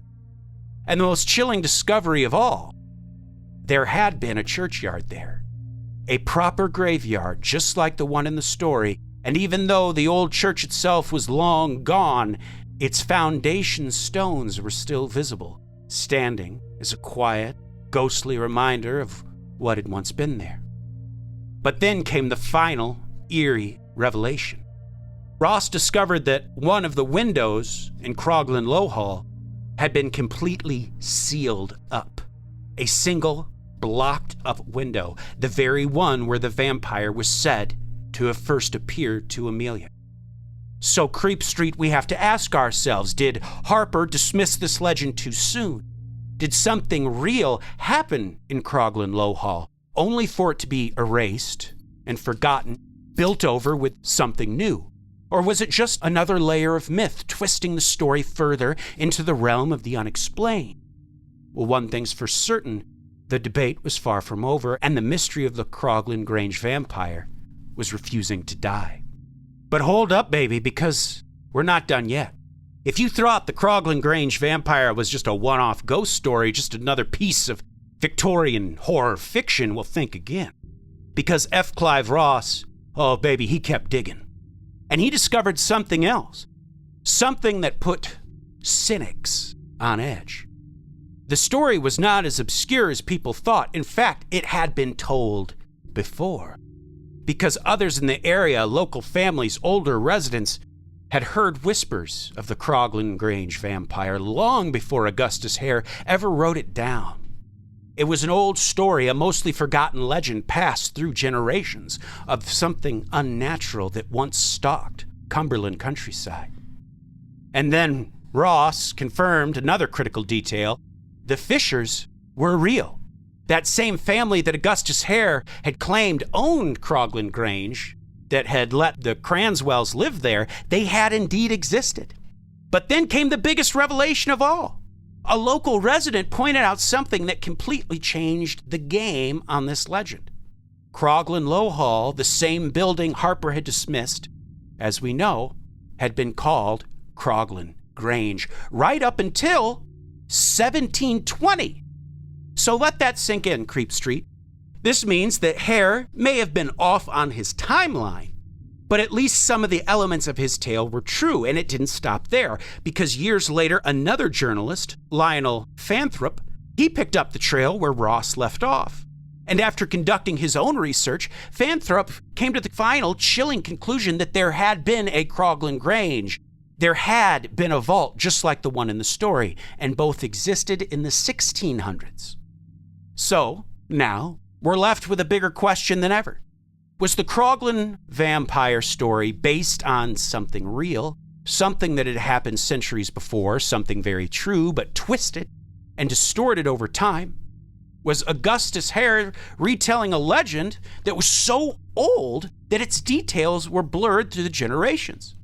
And the most chilling discovery of all, there had been a churchyard there. A proper graveyard, just like the one in the story. And even though the old church itself was long gone, its foundation stones were still visible, standing as a quiet, ghostly reminder of what had once been there. But then came the final, eerie revelation. Ross discovered that one of the windows in Croglin Low Hall had been completely sealed up. A single, blocked-up window, the very one where the vampire was said to have first appeared to Amelia. So, Creep Street, we have to ask ourselves, did Harper dismiss this legend too soon? Did something real happen in Croglin Low Hall, only for it to be erased and forgotten, built over with something new? Or was it just another layer of myth, twisting the story further into the realm of the unexplained? Well, one thing's for certain, the debate was far from over, and the mystery of the Croglin Grange vampire was refusing to die. But hold up, baby, because we're not done yet. If you thought the Croglin Grange vampire was just a one-off ghost story, just another piece of Victorian horror fiction, well, think again. Because F. Clive Ross, oh baby, he kept digging. And he discovered something else. Something that put cynics on edge. The story was not as obscure as people thought. In fact, it had been told before. Because others in the area, local families, older residents, had heard whispers of the Croglin Grange vampire long before Augustus Hare ever wrote it down. It was an old story, a mostly forgotten legend passed through generations of something unnatural that once stalked Cumberland countryside. And then Ross confirmed another critical detail. The Fishers were real. That same family that Augustus Hare had claimed owned Croglin Grange, that had let the Cranswells live there, they had indeed existed. But then came the biggest revelation of all. A local resident pointed out something that completely changed the game on this legend. Croglin Low Hall, the same building Harper had dismissed, as we know, had been called Croglin Grange right up until 1720. So let that sink in, Creep Street. This means that Hare may have been off on his timeline, but at least some of the elements of his tale were true, and it didn't stop there, because years later, another journalist, Lionel Fanthrop, he picked up the trail where Ross left off. And after conducting his own research, Fanthrop came to the final chilling conclusion that there had been a Croglin Grange, there had been a vault just like the one in the story, and both existed in the 1600s. So, now, we're left with a bigger question than ever. Was the Croglin vampire story based on something real, something that had happened centuries before, something very true but twisted and distorted over time? Was Augustus Hare retelling a legend that was so old that its details were blurred through the generations,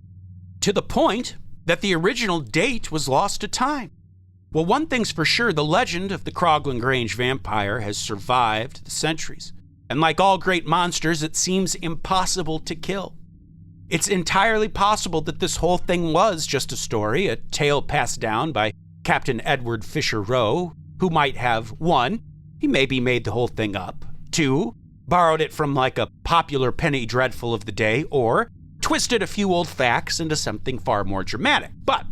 to the point that the original date was lost to time? Well, one thing's for sure, the legend of the Croglin Grange vampire has survived the centuries. And like all great monsters, it seems impossible to kill. It's entirely possible that this whole thing was just a story, a tale passed down by Captain Edward Fisher Rowe, who might have, 1, he maybe made the whole thing up, 2, borrowed it from like a popular penny dreadful of the day, or twisted a few old facts into something far more dramatic. But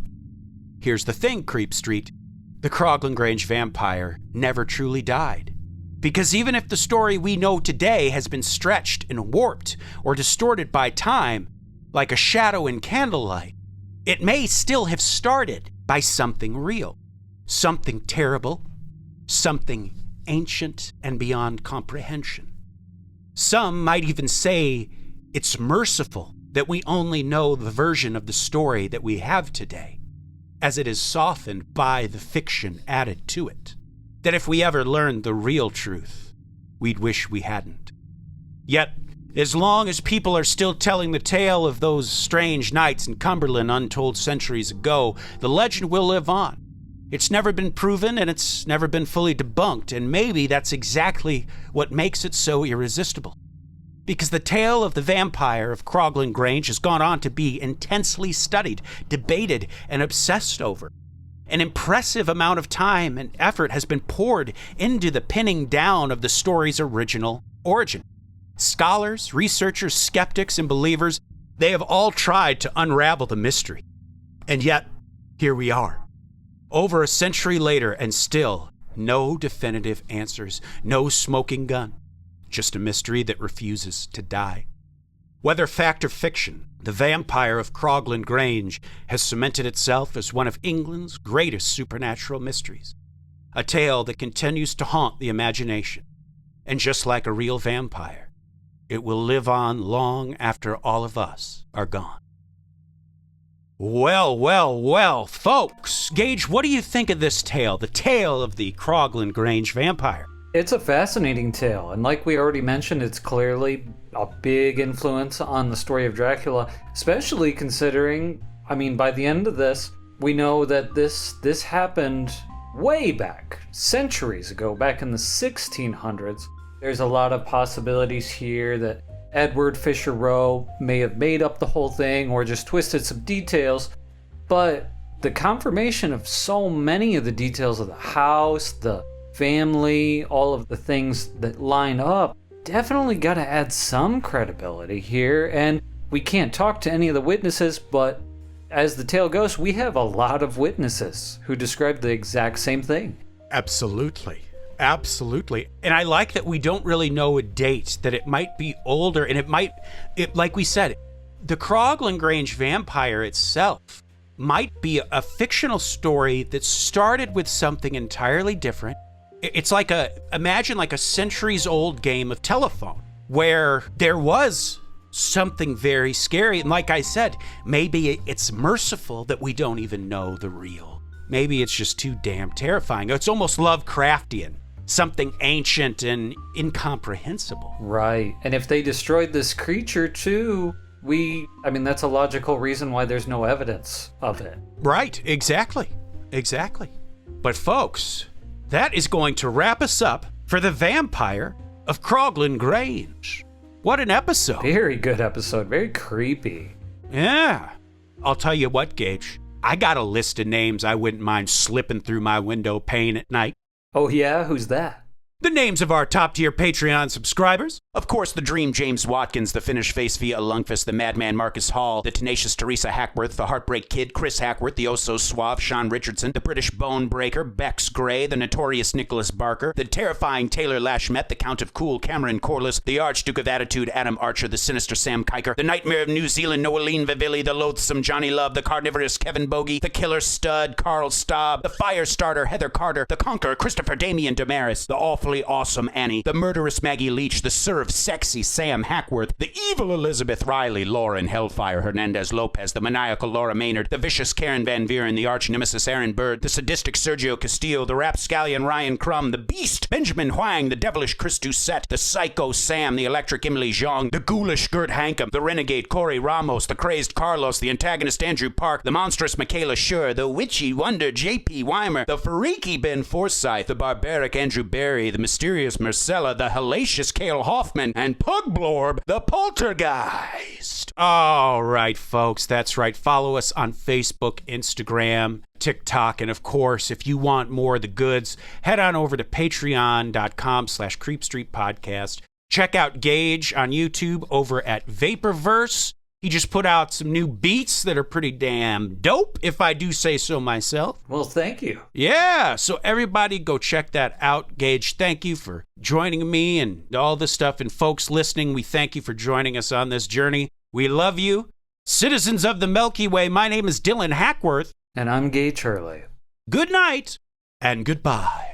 here's the thing, Creep Street. The Croglin Grange vampire never truly died. Because even if the story we know today has been stretched and warped or distorted by time, like a shadow in candlelight, it may still have started by something real, something terrible, something ancient and beyond comprehension. Some might even say it's merciful that we only know the version of the story that we have today, as it is softened by the fiction added to it. That if we ever learned the real truth, we'd wish we hadn't. Yet, as long as people are still telling the tale of those strange nights in Cumberland untold centuries ago, the legend will live on. It's never been proven and it's never been fully debunked, and maybe that's exactly what makes it so irresistible. Because the tale of the Vampire of Croglin Grange has gone on to be intensely studied, debated, and obsessed over. An impressive amount of time and effort has been poured into the pinning down of the story's original origin. Scholars, researchers, skeptics, and believers, they have all tried to unravel the mystery. And yet, here we are, over a century later, and still no definitive answers, no smoking gun, just a mystery that refuses to die. Whether fact or fiction, the Vampire of Croglin Grange has cemented itself as one of England's greatest supernatural mysteries, a tale that continues to haunt the imagination. And just like a real vampire, it will live on long after all of us are gone. Well, folks. Gage, what do you think of this tale, the tale of the Croglin Grange vampire? It's a fascinating tale, and like we already mentioned, it's clearly a big influence on the story of Dracula, especially considering, by the end of this, we know that this happened way back, centuries ago, back in the 1600s. There's a lot of possibilities here that Edward Fisher Rowe may have made up the whole thing or just twisted some details, but the confirmation of so many of the details of the house, the family, all of the things that line up, definitely got to add some credibility here. And we can't talk to any of the witnesses, but as the tale goes, we have a lot of witnesses who describe the exact same thing. Absolutely. And I like that we don't really know a date, that it might be older, and it like we said, the Croglin Grange vampire itself might be a fictional story that started with something entirely different. It's like imagine like a centuries-old game of telephone where there was something very scary. And like I said, maybe it's merciful that we don't even know the real. Maybe it's just too damn terrifying. It's almost Lovecraftian, something ancient and incomprehensible. Right. And if they destroyed this creature too, that's a logical reason why there's no evidence of it. Right. Exactly. But folks, that is going to wrap us up for the Vampire of Croglin Grange. What an episode. Very good episode. Very creepy. Yeah. I'll tell you what, Gage. I got a list of names I wouldn't mind slipping through my window pane at night. Oh yeah? Who's that? The names of our top-tier Patreon subscribers. Of course, the Dream James Watkins, the Finnish Face Via Lungfist, the Madman Marcus Hall, the Tenacious Teresa Hackworth, the Heartbreak Kid, Chris Hackworth, the Oh-So-Suave Sean Richardson, the British Bone Breaker, Bex Gray, the Notorious Nicholas Barker, the Terrifying Taylor Lashmet, the Count of Cool Cameron Corliss, the Archduke of Attitude Adam Archer, the Sinister Sam Kiker, the Nightmare of New Zealand Noeline Vivilli, the Loathsome Johnny Love, the Carnivorous Kevin Bogey, the Killer Stud Carl Staub, the Firestarter Heather Carter, the Conqueror Christopher Damian Damaris, the Awfully Awesome Annie, the Murderous Maggie Leach, the Serve Sexy Sam Hackworth, the Evil Elizabeth Riley, Lauren Hellfire Hernandez Lopez, the Maniacal Laura Maynard, the Vicious Karen Van Buren, the Arch Nemesis Aaron Bird, the Sadistic Sergio Castillo, the Rapscallion Ryan Crum, the Beast Benjamin Huang, the Devilish Chris Doucette, the Psycho Sam, the Electric Emily Zhang, the Ghoulish Gert Hankum, the Renegade Corey Ramos, the Crazed Carlos, the Antagonist Andrew Park, the Monstrous Michaela Schur, the Witchy Wonder J.P. Weimer, the Freaky Ben Forsyth, the Barbaric Andrew Barry, the Mysterious Marcella, the Hellacious Cale Hoffman, and Pugblorb, the Poltergeist. All right, folks, that's right. Follow us on Facebook, Instagram, TikTok, and of course, if you want more of the goods, head on over to patreon.com/creepstreetpodcast. Check out Gage on YouTube over at Vaporverse. He just put out some new beats that are pretty damn dope, if I do say so myself. Well, thank you. Yeah, so everybody go check that out. Gage, thank you for joining me and all this stuff. And folks listening, we thank you for joining us on this journey. We love you. Citizens of the Milky Way, my name is Dylan Hackworth. And I'm Gage Hurley. Good night and goodbye.